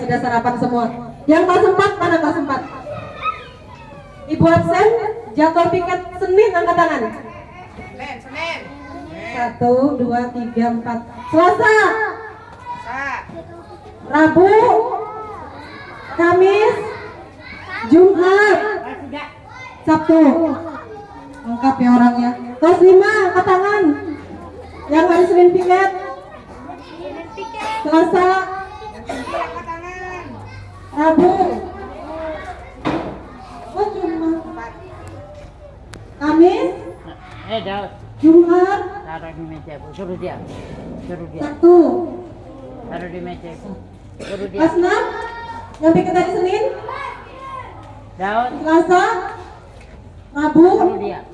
sudah sarapan semua. Yang kelas 4, mana kelas 4? Ibu absen, jadwal piket Senin angkat tangan. Senin. 1, 2, 3, 4. Selasa. Rabu. Kamis. Jumat. Sabtu. Lengkap ya orangnya. Kelas 5 angkat tangan. Yang hari Senin piket. Selasa. Rabu. Oh Jumat. Kamis. Jumat. Taruh di meja, Bu. Suruh dia. Sabtu. Taruh di meja, Bu. Suruh dia. Kelas 6. Yang piket hari Senin. Daud. Selasa. Rabu. Suruh dia.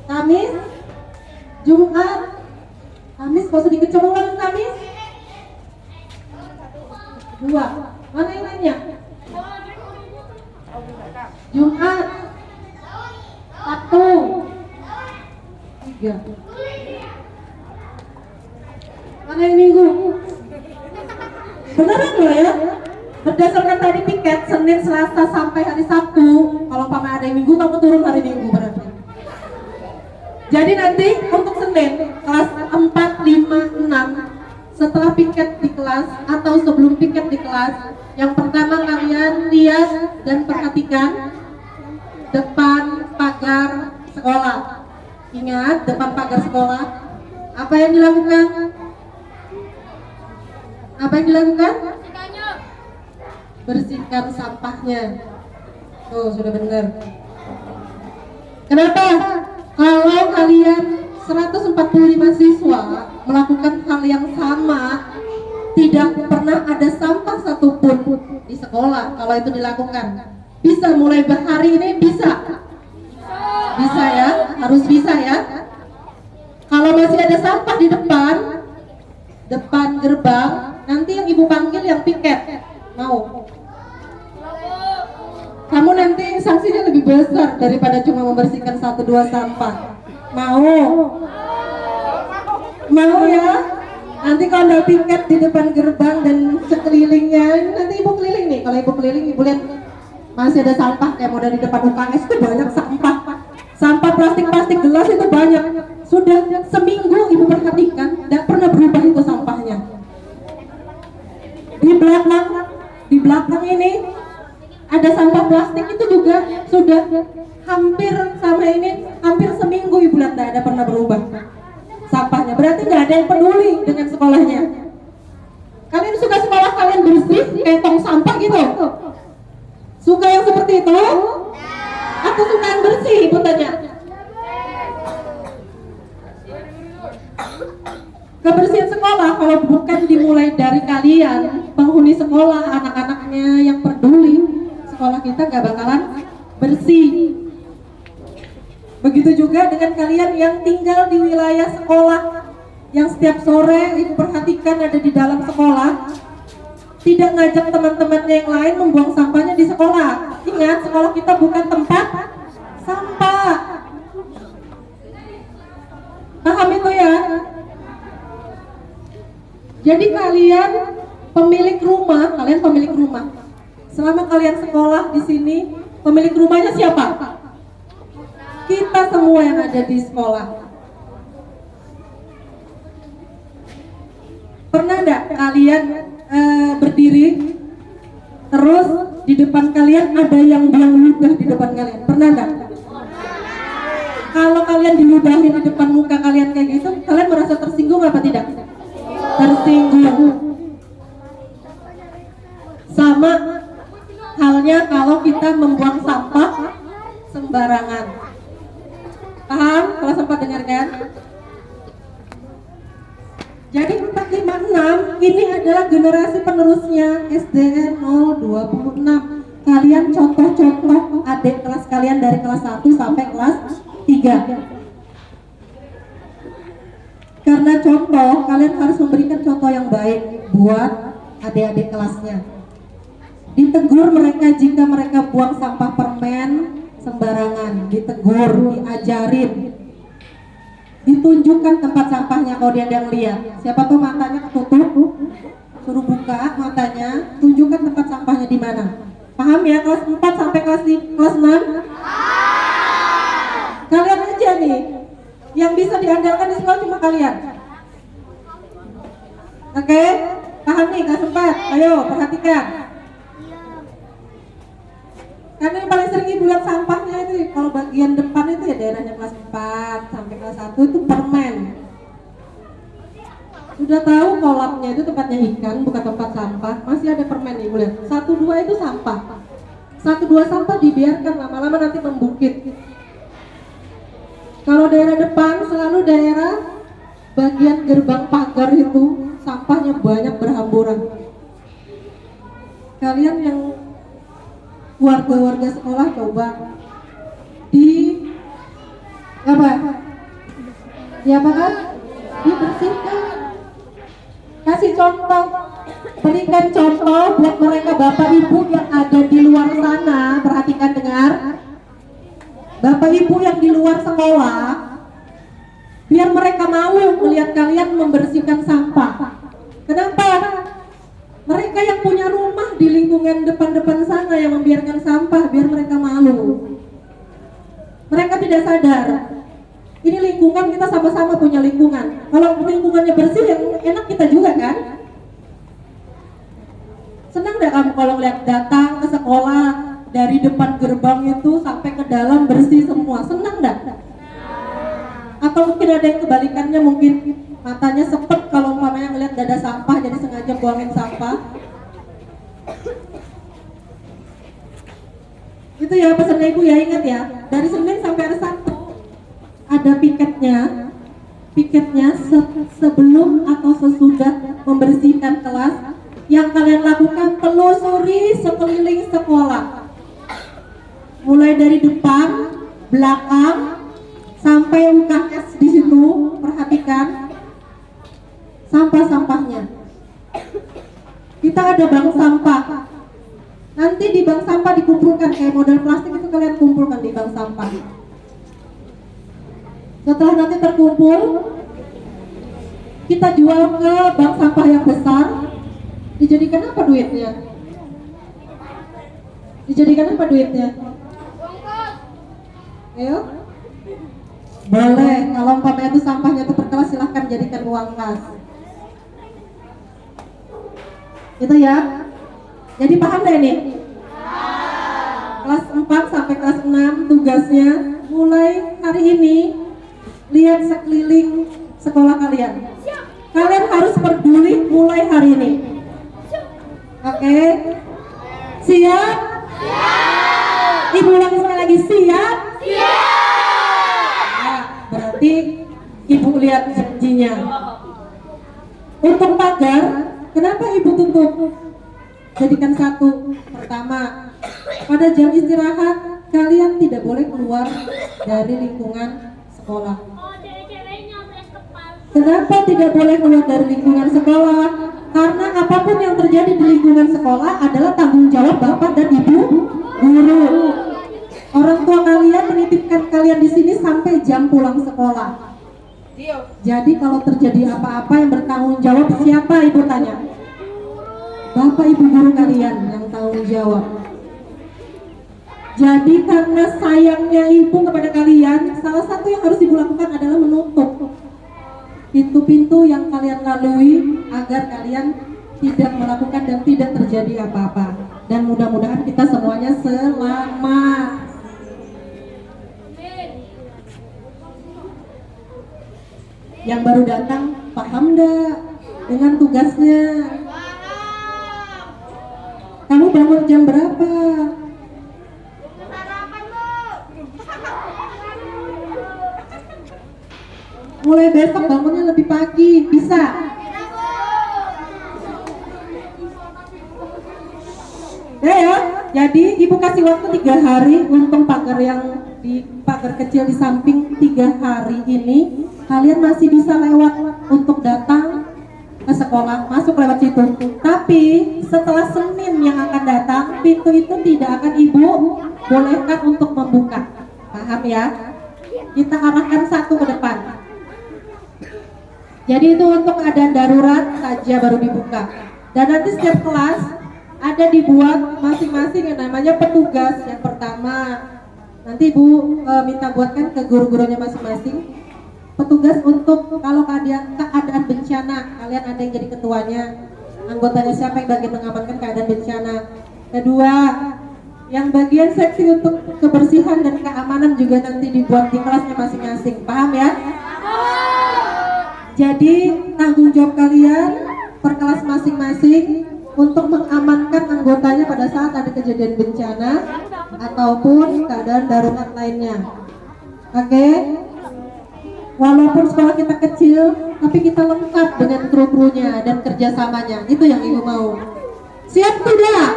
Kamis. Jumat. Kamis, kok sedikit coba ulang Kamis. 2. Mana yang lainnya? Jumat. Sabtu. 3. Mana yang Minggu? Beneran loh ya? Berdasarkan tadi piket Senin, Selasa sampai hari Sabtu. Kalau pamer ada yang Minggu, kamu turun hari Minggu berarti. Jadi nanti untuk Senin kelas 4, 5, 6 setelah piket di kelas atau sebelum piket di kelas, yang pertama kalian lihat dan perhatikan depan pagar sekolah. Ingat, depan pagar sekolah. Apa yang dilakukan? Apa yang dilakukan? Bersihkan sampahnya. Tuh, sudah benar. Kenapa? Kalau kalian 145 siswa melakukan hal yang sama, tidak pernah ada sampah satupun di sekolah. Kalau itu dilakukan, bisa mulai hari ini bisa. Bisa ya, harus bisa ya. Kalau masih ada sampah di depan gerbang, nanti yang ibu panggil yang piket. Mau? Kamu nanti sanksinya lebih besar daripada cuma membersihkan 1-2 sampah. Mau? Mau ya? Nanti kalau ada piket di depan gerbang dan sekelilingnya, nanti ibu keliling nih. Kalau ibu keliling, ibu lihat masih ada sampah kayak model di depan UKS itu banyak sampah. Sampah plastik gelas itu banyak. Sudah seminggu ibu perhatikan, tidak pernah berubah itu sampahnya. Di belakang ini ada sampah plastik itu juga sudah hampir sama ini, hampir seminggu ibu lihat tidak ada pernah berubah sampahnya. Berarti nggak ada yang peduli dengan sekolahnya. Kalian suka sekolah kalian bersih kayak tong sampah gitu? Suka yang seperti itu? Atau suka yang bersih, ibu tanya? Kebersihan sekolah kalau bukan dimulai dari kalian, penghuni sekolah, anak-anaknya yang peduli, sekolah kita gak bakalan bersih. Begitu juga dengan kalian yang tinggal di wilayah sekolah, yang setiap sore ibu perhatikan ada di dalam sekolah, tidak ngajak teman-temannya yang lain membuang sampahnya di sekolah. Ingat, sekolah kita bukan tempat sampah. Paham itu ya? Jadi kalian pemilik rumah, selama kalian sekolah di sini, pemilik rumahnya siapa? Kita semua yang ada di sekolah. Pernah enggak kalian berdiri terus di depan kalian ada yang ludah di depan kalian? Pernah enggak? Kalau kalian diludahin di depan muka kalian kayak gitu, kalian merasa tersinggung apa tidak? Tersinggung. Sama halnya kalau kita membuang sampah sembarangan. Paham? Kelas 4 dengarkan. Jadi 456 ini adalah generasi penerusnya SDN 026. Kalian contoh-contoh adik kelas kalian dari kelas 1 sampai kelas 3. Karena contoh, kalian harus memberikan contoh yang baik buat adik-adik kelasnya. Ditegur mereka jika mereka buang sampah permen sembarangan, ditegur, diajarin, ditunjukkan tempat sampahnya kalau dia lihat. Siapa tuh matanya ketutup, suruh buka matanya, tunjukkan tempat sampahnya di mana. Paham ya kelas 4 sampai kelas 6? Kalian aja nih yang bisa diandalkan di sekolah cuma kalian. Oke? Paham nih kelas 4? Ayo perhatikan. Karena yang paling sering ibu lihat sampahnya itu kalau bagian depan itu ya daerahnya kelas 4 sampai kelas 1 itu permen. Sudah tahu kolamnya itu tempatnya ikan, bukan tempat sampah. Masih ada permen ibu lihat. 1-2 itu sampah. 1-2 sampah dibiarkan lama-lama nanti membukit. Kalau daerah depan selalu daerah bagian gerbang pagar itu sampahnya banyak berhamburan. Kalian yang warga-warga sekolah coba diapakan? Dibersihkan. Kasih contoh, berikan contoh buat mereka bapak ibu yang ada di luar sana. Perhatikan dengar, bapak ibu yang di luar sekolah, biar mereka mau melihat kalian membersihkan sampah. Kenapa? Mereka yang punya rumah di lingkungan depan-depan sana yang membiarkan sampah, biar mereka malu. Mereka tidak sadar. Ini lingkungan, kita sama-sama punya lingkungan. Kalau lingkungannya bersih, yang enak kita juga kan? Senang gak kamu kalau lihat datang ke sekolah dari depan gerbang itu sampai ke dalam bersih semua? Senang gak? Atau mungkin ada yang kebalikannya, mungkin matanya sepet kalau umpamanya ngeliat ada sampah jadi sengaja buangin sampah. Itu ya pesan ibu ya, ingat ya, dari Senin sampai hari Sabtu ada piketnya sebelum atau sesudah membersihkan kelas. Yang kalian lakukan, telusuri sekeliling sekolah, mulai dari depan, belakang, sampai UKS di situ. Perhatikan sampah-sampahnya. Kita ada bank sampah. Nanti di bank sampah dikumpulkan kayak model plastik itu, kalian kumpulkan di bank sampah. Setelah nanti terkumpul, kita jual ke bank sampah yang besar. Dijadikan apa duitnya? Dijadikan apa duitnya? Ayo? Boleh, kalau umpamanya itu sampahnya itu per kelas, silahkan jadikan uang kas. Itu ya. Jadi paham deh ini? Kelas 4 sampai kelas 6 tugasnya mulai hari ini lihat sekeliling sekolah kalian. Kalian harus peduli mulai hari ini. Oke? Siap? Siap. Ibu ulangi sekali lagi, siap? Siap. Nah, berarti ibu lihat janjinya. Untuk pagar, kenapa ibu tutup? Jadikan satu. Pertama, pada jam istirahat kalian tidak boleh keluar dari lingkungan sekolah. Kenapa tidak boleh keluar dari lingkungan sekolah? Karena apapun yang terjadi di lingkungan sekolah adalah tanggung jawab bapak dan ibu guru. Orang tua kalian menitipkan kalian di sini sampai jam pulang sekolah. Jadi kalau terjadi apa-apa yang bertanggung jawab siapa, ibu tanya? Bapak ibu guru kalian yang tanggung jawab. Jadi karena sayangnya ibu kepada kalian, salah satu yang harus ibu lakukan adalah menutup pintu-pintu yang kalian lalui agar kalian tidak melakukan dan tidak terjadi apa-apa. Dan mudah-mudahan kita semuanya selamat. Yang baru datang paham enggak dengan tugasnya? Kamu bangun jam berapa? Mulai besok bangunnya lebih pagi, bisa? Ya, jadi ibu kasih waktu 3 hari untuk pagar yang di pagar kecil di samping. 3 hari ini kalian masih bisa lewat untuk datang ke sekolah, masuk lewat situ. Tapi setelah Senin yang akan datang, pintu itu tidak akan ibu bolehkan untuk membuka. Paham ya? Kita arahkan satu ke depan. Jadi itu untuk keadaan darurat saja baru dibuka. Dan nanti setiap kelas ada dibuat masing-masing yang namanya petugas. Yang pertama, nanti Ibu minta buatkan ke guru-gurunya masing-masing. Petugas untuk kalau keadaan bencana, kalian ada yang jadi ketuanya. Anggotanya siapa yang bagian mengamankan keadaan bencana. Kedua, yang bagian seksi untuk kebersihan dan keamanan juga nanti dibuat di kelasnya masing-masing. Paham ya? Jadi tanggung jawab kalian per kelas masing-masing untuk mengamankan anggotanya pada saat ada kejadian bencana ataupun keadaan darurat lainnya. Oke? Walaupun sekolah kita kecil, tapi kita lengkap dengan kru-krunya dan kerjasamanya. Itu yang Ibu mau. Siap tidak?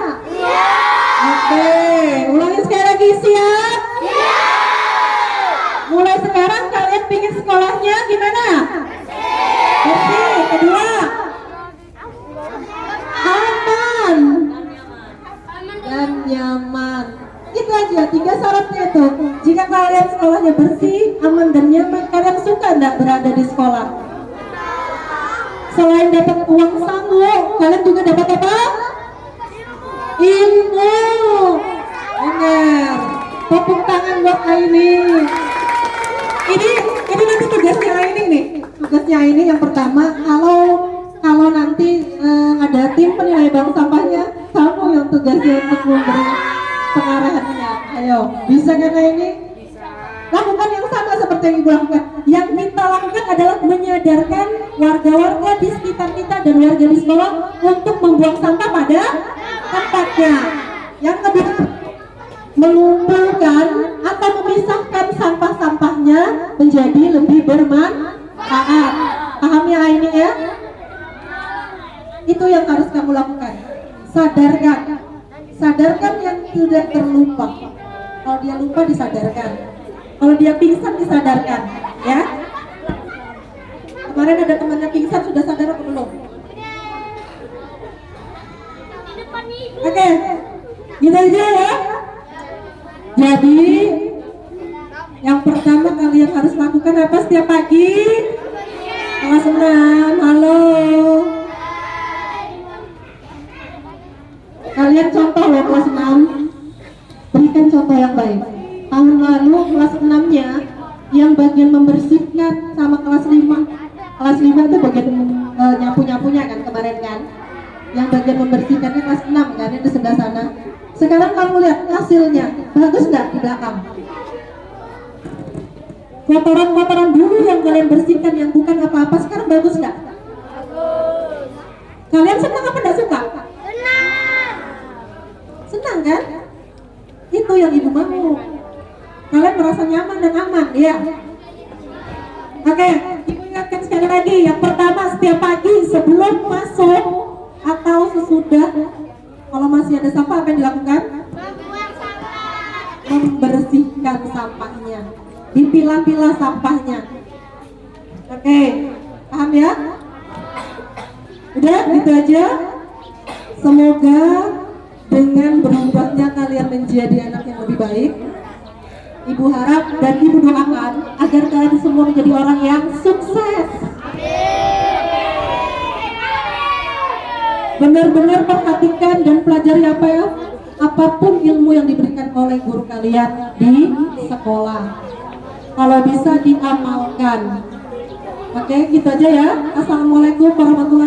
Oke, ulangi sekali lagi, siap? Mulai sekarang kalian pingin sekolahnya gimana? Bersih. Kedua, aman dan nyaman. Itu aja 3 syaratnya itu. Jika kalian sekolahnya bersih, aman dan nyaman, kalian suka enggak berada di sekolah? Selain dapat uang saku, kalian juga dapat apa? Ilmu. Benar. Tepuk tangan buat Aini. Ini nanti tugasnya Aini nih. Tugasnya Aini yang pertama, kalau nanti ada tim penilai bank sampahnya, kamu yang tugasnya untuk memberi pengarahannya. Ayo, bisa kan Aini? Lakukan yang sama seperti yang Ibu lakukan. Yang kita lakukan adalah menyadarkan warga-warga di sekitar kita dan warga di sekolah untuk membuang sampah pada tempatnya. Yang kedua, mengumpulkan atau memisahkan sampah-sampahnya menjadi lebih bermanfaat. Paham ya Aini ya? Itu yang harus kamu lakukan. Sadarkan yang sudah terlupa. Kalau dia lupa disadarkan. Kalau dia pingsan disadarkan, ya. Kemarin ada temannya pingsan, sudah sadar atau belum? Oke, gitu aja ya. Jadi yang pertama kalian harus lakukan apa setiap pagi? Kelas 6, halo. Kalian contoh loh kelas 6. Berikan contoh yang baik. Tahun lalu kelas 6-nya yang bagian membersihkan sama kelas 5. Kelas 5 itu bagian nyapu-nyapunya kan kemarin kan. Yang bagian membersihkannya kelas 6 kan, yang di sebelah sana. Sekarang kamu lihat hasilnya, bagus nggak di belakang? Kotoran-kotoran dulu yang kalian bersihkan yang bukan apa-apa sekarang bagus nggak? Bagus. Kalian senang apa nggak suka? Senang kan? Itu yang Ibu mau. Kalian merasa nyaman dan aman, ya? Oke, Ibu ingatkan sekali lagi. Yang pertama, setiap pagi sebelum masuk atau sesudah, kalau masih ada sampah, apa yang dilakukan? Membuang sampah. Membersihkan sampahnya, dipilah-pilah sampahnya. Oke, paham ya? Udah, gitu aja. Semoga dengan berubahnya kalian menjadi anak yang lebih baik. Ibu harap dan Ibu doakan agar kalian semua menjadi orang yang sukses. Benar-benar perhatikan dan pelajari apapun ilmu yang diberikan oleh guru kalian di sekolah. Kalau bisa diamalkan. Oke, gitu aja ya. Assalamualaikum warahmatullahi wabarakatuh.